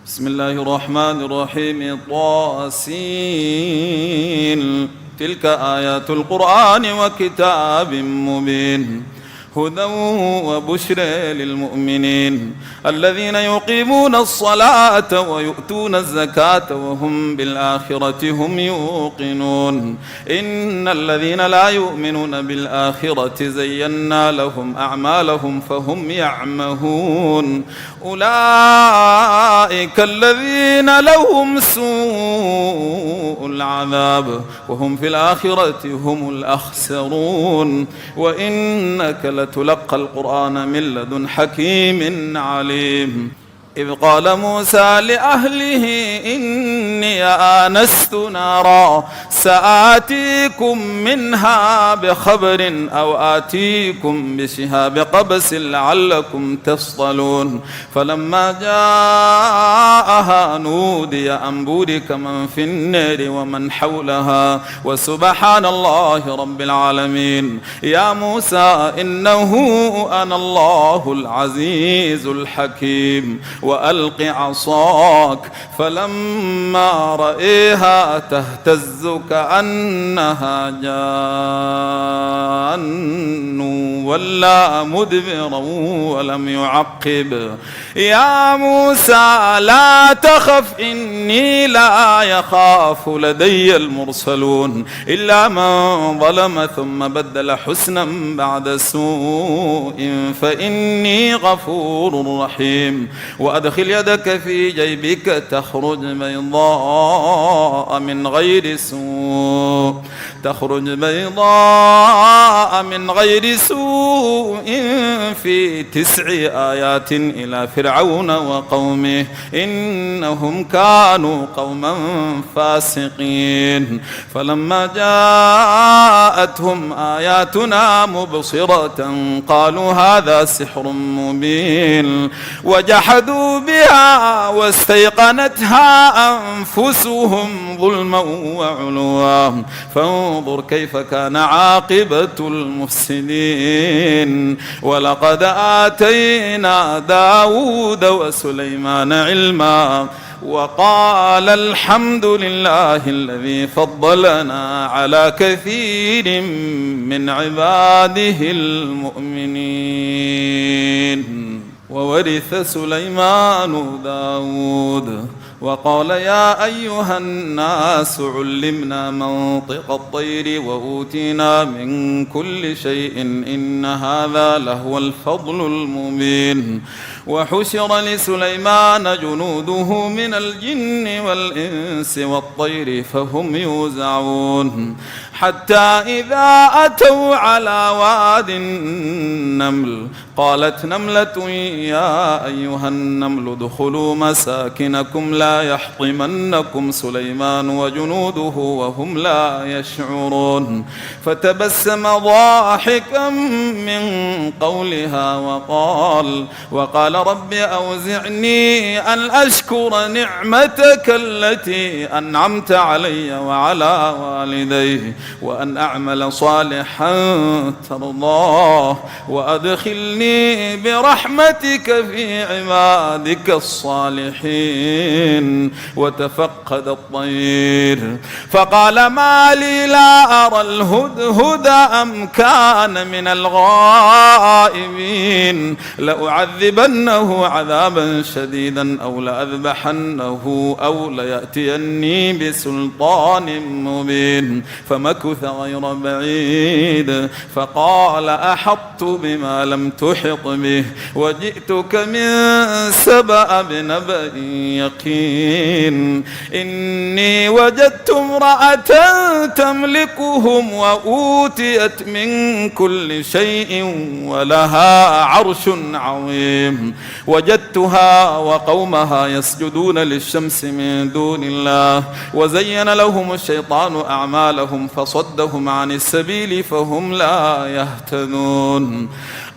بسم الله الرحمن الرحيم. طاسين. تلك آيات القرآن وكتاب مبين هدى وبشرى للمؤمنين الذين يقيمون الصلاة ويؤتون الزكاة وهم بالآخرة هم يوقنون إن الذين لا يؤمنون بالآخرة زينا لهم أعمالهم فهم يعمهون أولئك الذين لهم سوء العذاب وهم في الآخرة هم الأخسرون وإنك لتلقى القرآن من لدن حكيم عليم. إذ قال موسى لأهله إني آنست نارا سآتيكم منها بخبر أو آتيكم بشهاب قبس لعلكم تصطلون فلما جاءها نودي أن بورك من في النار ومن حولها وسبحان الله رب العالمين. يا موسى إنه أنا الله العزيز الحكيم وألق عصاك فلما رأيها تهتز كأنها جان ولا مدبرا ولم يعقب. يا موسى لا تخف إني لا يخاف لدي المرسلون إلا من ظلم ثم بدل حسنا بعد سوء فإني غفور رحيم. وأدخل يدك في جيبك تخرج بيضاء من غير سوء في 9 آيات إلى فرعون وقومه إنهم كانوا قوما فاسقين. فلما جاءتهم آياتنا مبصرة قالوا هذا سحر مبين وجحدوا بها واستيقنتها أنفسهم ظلما وعلوا فانظر كيف كان عاقبة المفسدين. ولقد آتينا داود وسليمان علما وقال الحمد لله الذي فضلنا على كثير من عباده المؤمنين. وورث سليمان داود وقال يا أيها الناس علمنا منطق الطير وأوتينا من كل شيء إن هذا لهو الفضل المبين. وحشر لسليمان جنوده من الجن والإنس والطير فهم يوزعون حتى إذا أتوا على واد النمل قالت نملة يا أيها النمل ادخلوا مساكنكم لا يحطمنكم سليمان وجنوده وهم لا يشعرون فتبسم ضاحكا من قولها وقال رب أوزعني أن أشكر نعمتك التي أنعمت علي وعلى والدي وأن أعمل صالحا ترضاه وأدخلني برحمتك في عبادك الصالحين. وتفقد الطير فقال ما لي لا أرى الهدهد أم كان من الغائبين لأعذبنه عذابا شديدا أو لأذبحنه أو ليأتيني بسلطان مبين. فمكث غير بعيد فقال أحطت بما لم تحط به وجئتك من سبأ بنبأ يقين إني وجدت امرأة تملكهم وأوتيت من كل شيء ولها عرش عظيم. وجدتها وقومها يسجدون للشمس من دون الله وزين لهم الشيطان أعمالهم فصدهم عن السبيل فهم لا يهتدون.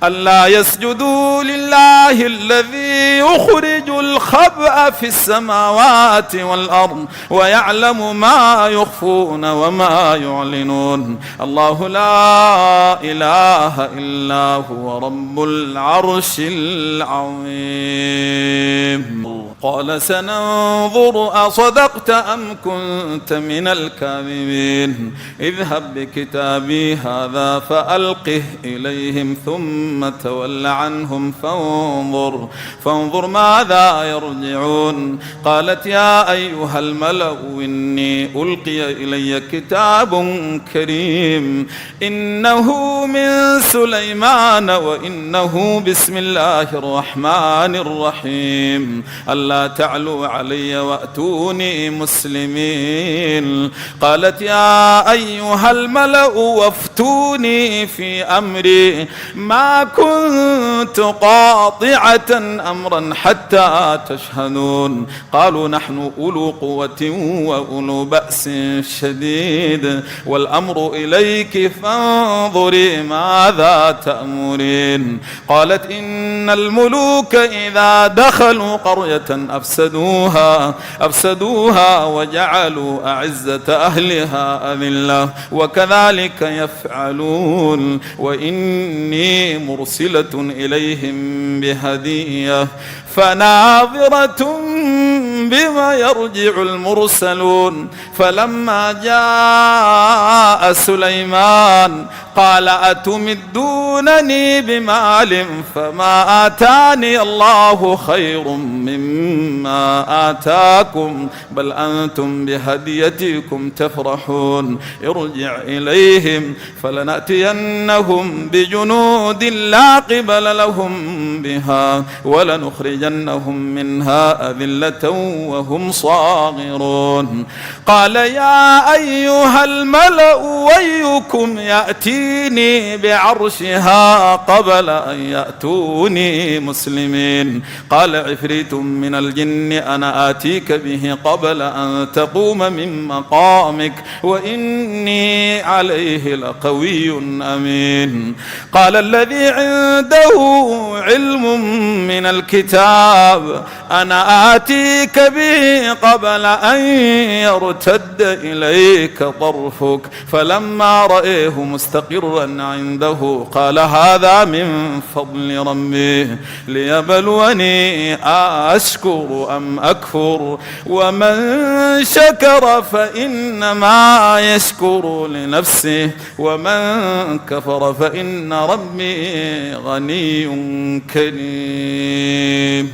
ألا يسجدوا لله الذي يخرج الخبأ في السماوات والأرض ويعلم ما يخفون وما يعلنون. الله لا إله إلا هو رب العرش العظيم. قال سننظر أصدقت أم كنت من الكاذبين اذهب بكتابي هذا فألقه إليهم ثم تول عنهم فانظر ماذا يرجعون. قالت يا أيها الملأ إني ألقي إلي كتاب كريم إنه من سليمان وإنه بسم الله الرحمن الرحيم ألا تعلوا علي وأتوني مسلمين. قالت يا أيها الملأ وافتوني في أمري ما كنت قاطعة أمرا حتى تشهدون. قالوا نحن أولو قوة وأولو بأس شديد والأمر إليك فانظري ماذا تأمرين. قالت إن الملوك إذا دخلوا قرية أفسدوها وجعلوا أعزة أهلها أذلة وكذلك يفعلون وإني مرسلة إليهم بهدية فناظرة بما يرجع المرسلون. فلما جاء سليمان قال أتمدونني بمال فما آتاني الله خير مما آتاكم بل أنتم بهديتكم تفرحون. ارجع إليهم فلنأتينهم بجنود لا قبل لهم بها ولنخرجنهم منها أذلة وهم صاغرون. قال يا أيها الملأ ويكم يأتيني بعرشها قبل أن يأتوني مسلمين. قال عفريت من الجن أنا آتيك به قبل أن تقوم من مقامك وإني عليه لقوي أمين. قال الذي عنده علم من الكتاب أنا آتيك به قبل أن يرتد إليك طرفك فلما رأيه مستقرا عنده قال هذا من فضل ربي ليبلوني أشكر أم أكفر ومن شكر فإنما يشكر لنفسه ومن كفر فإن ربي غني كريم.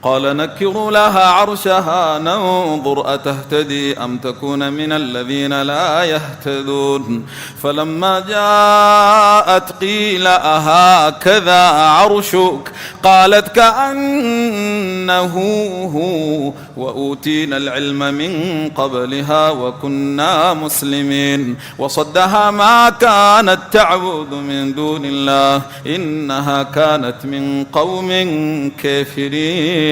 قال نكروا لها عرشها ننظر أتهتدي أم تكون من الذين لا يهتدون. فلما جاءت قيل أهكذا عرشك قالت كأنه هو وأوتينا العلم من قبلها وكنا مسلمين. وصدها ما كانت تعبد من دون الله إنها كانت من قوم كافرين.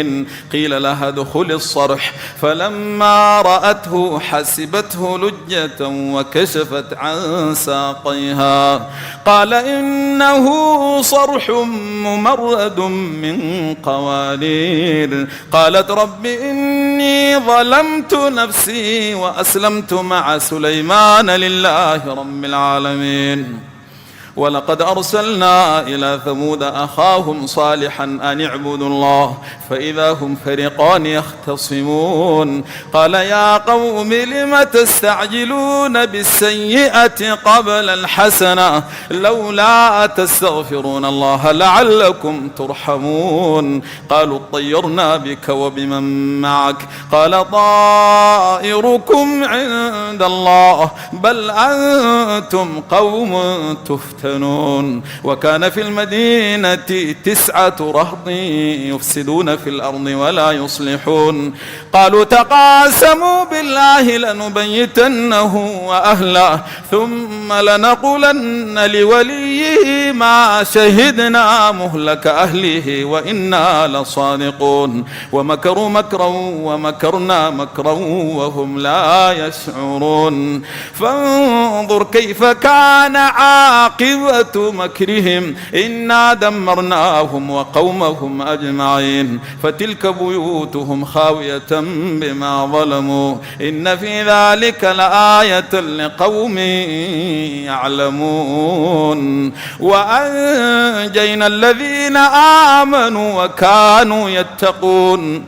قيل لها ادخل الصرح فلما رأته حسبته لجة وكشفت عن ساقيها قال إنه صرح ممرد من قوارير. قالت رب إني ظلمت نفسي وأسلمت مع سليمان لله رب العالمين. ولقد أرسلنا إلى ثمود أخاهم صالحا أن اعبدوا الله فإذا هم فريقان يختصمون. قال يا قوم لم تستعجلون بالسيئة قبل الحسنة لولا تستغفرون الله لعلكم ترحمون. قالوا اطيرنا بك وبمن معك قال طائركم عند الله بل أنتم قوم تفتنون. وكان في المدينة 9 رهط يفسدون في الأرض ولا يصلحون. قالوا تقاسموا بالله لنبيتنه وأهله ثم لنقولن لوليه ما شهدنا مهلك أهله وإنا لصادقون. ومكروا مكرا ومكرنا مكرا وهم لا يشعرون. فانظر كيف كان عاقبة مكرهم إنا دمرناهم وقومهم أجمعين. فتلك بيوتهم خاوية بما ظلموا إن في ذلك لآية لقوم يعلمون. وأنجينا الذين آمنوا وكانوا يتقون.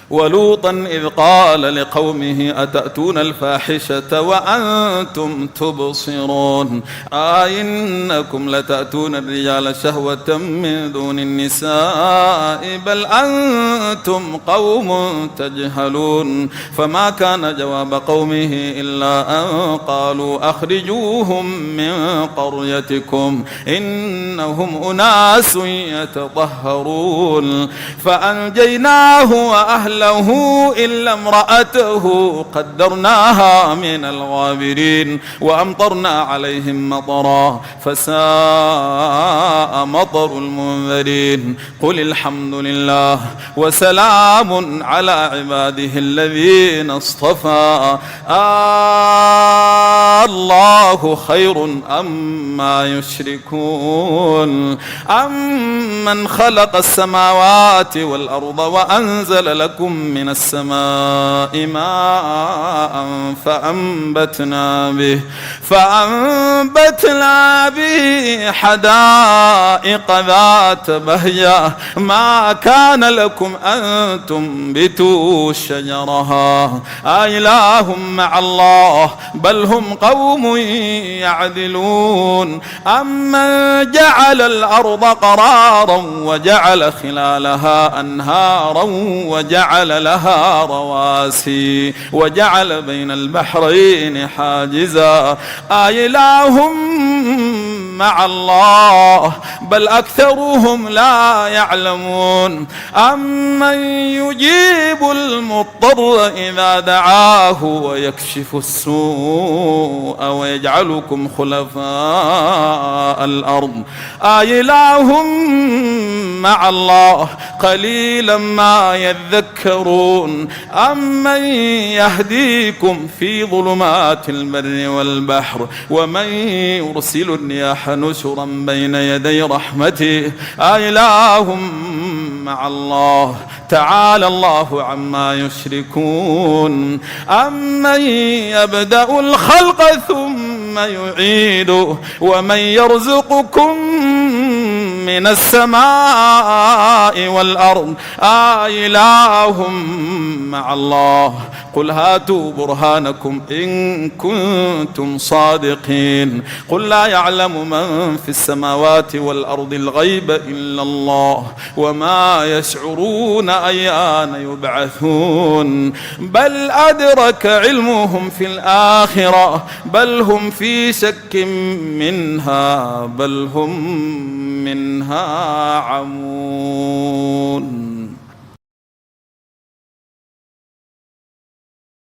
ولوطا إذ قال لقومه أتأتون الفاحشة وأنتم تبصرون إنكم لتأتون الرجال شهوة من دون النساء بل أنتم قوم تجهلون فما كان جواب قومه إلا أن قالوا أخرجوهم من قريتكم إنهم أناس يتطهرون فأنجيناه وأهله إلا امرأته قدرناها من الغابرين وأمطرنا عليهم مطرا فساء مطر المنذرين قل الحمد لله وسلام على عباده الذين اصطفى الله خير أما يشركون أمن خلق السماوات والأرض وأنزل لكم من السماء ماء فأنبتنا به حدائق ذات بهجة ما كان لكم أن تنبتوا شجرها أإله مع الله بل هم قوم يعدلون أمن جعل الأرض قرارا وجعل خلالها أنهارا وجعل لها رواسي وجعل بين البحرين حاجزا أإله مع الله بل أكثرهم لا يعلمون أمن يجيب المضطر إذا دعاه ويكشف السوء ويجعلكم خلفاء الأرض أإله مع الله قليلا ما يذكرون أمن يهديكم في ظلمات البر والبحر ومن يرسل الرياح نشرا بين يدي رحمته أإله مع الله تعالى الله عما يشركون أمن يبدأ الخلق ثم يعيده ومن يرزقكم من السماء والأرض أإله مع الله قل هاتوا برهانكم إن كنتم صادقين قل لا يعلم من في السماوات والأرض الغيب إلا الله وما يشعرون أيان يبعثون بل أدرك علمهم في الآخرة بل هم في شك منها بل هم منها عمون